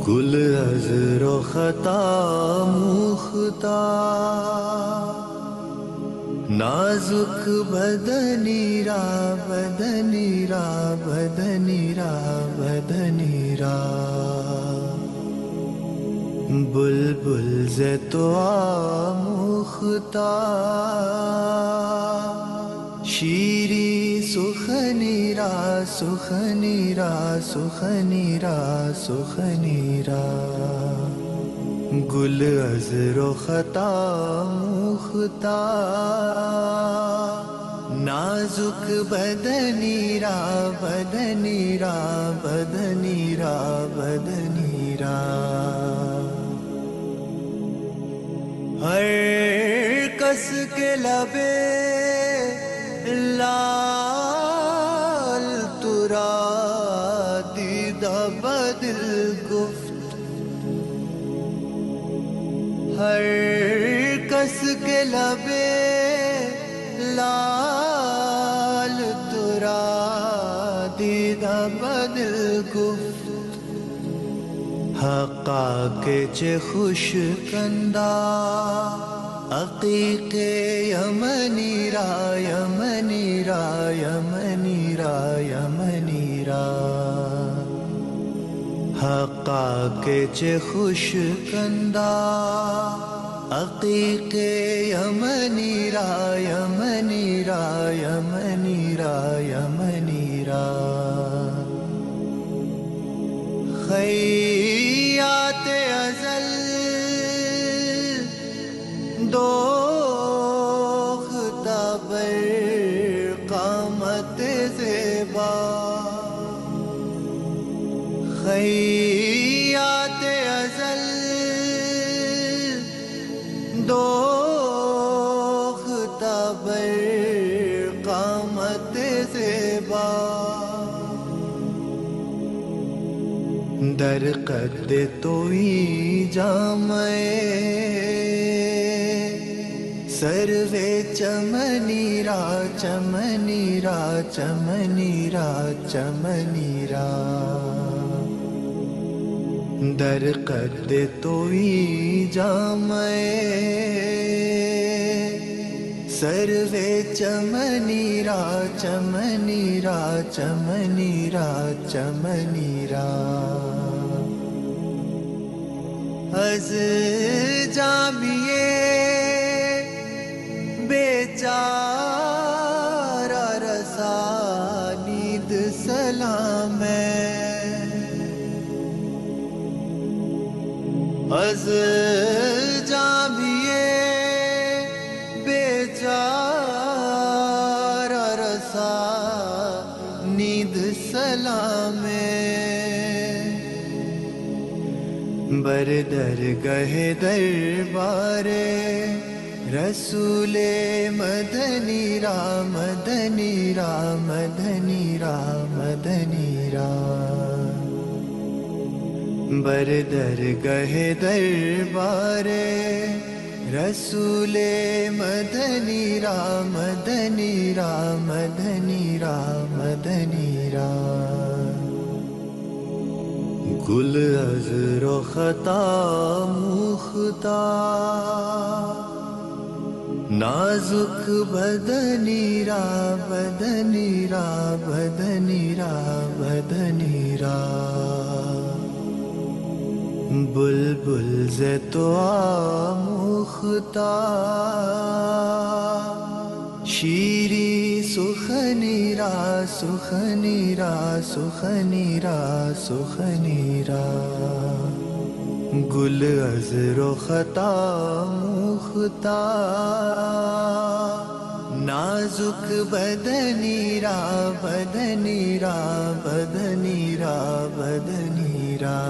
گل عذر و خطا مختار، نازک بدنی را بدنی را بدنی را بدنی را، بلبل ز تو آموختار، شیری سخنی را سخنی را سخنی را سخنی را، گل عذر و خطا مختار، نازک بدنی را بدنی را بدنی را بدنی را، ہر کس کے لبے لال ترا دیدہ بدل گفت، ہر کس کے لبے لال ترا دیدہ بدل گفت، حقا کے چے خوش کندہ عقیق یمنی را یمنی را یمنی را یمنی را، حقا کے چے خوش کندہ عقیق یمنی را یمنی را یمنی را یمنی را، خیات ازل دوختہ بر قامت زیبا، خیات ازل دوختہ بر قامت زیبا، در قد توئی جامع سروے چمنی را چمنی را چمنی را چمنی را، در قد توئی جامع سروے چمنی را چمنی را چمنی را چمنی را، از جامیے بیچارہ رسانید سلام ہے، از جامیے بیچارہ رسانید سلام ہے، بر درگہ دربار رسول مدنی را مدنی را مدنی را مدنی را، بر درگہ دربار رسول مدنی را مدنی را مدنی را مدنی را، گل عذر و خطا مختار، نازک بدنی را بدنی را بدنی را بدنی را، بلبل ز تو آموختار، شیری سخنی را سخنی را سخنی را سخنی را، گل عذر و خطا مختار، نازک بدنی را بدنی را بدنی را بدنی را۔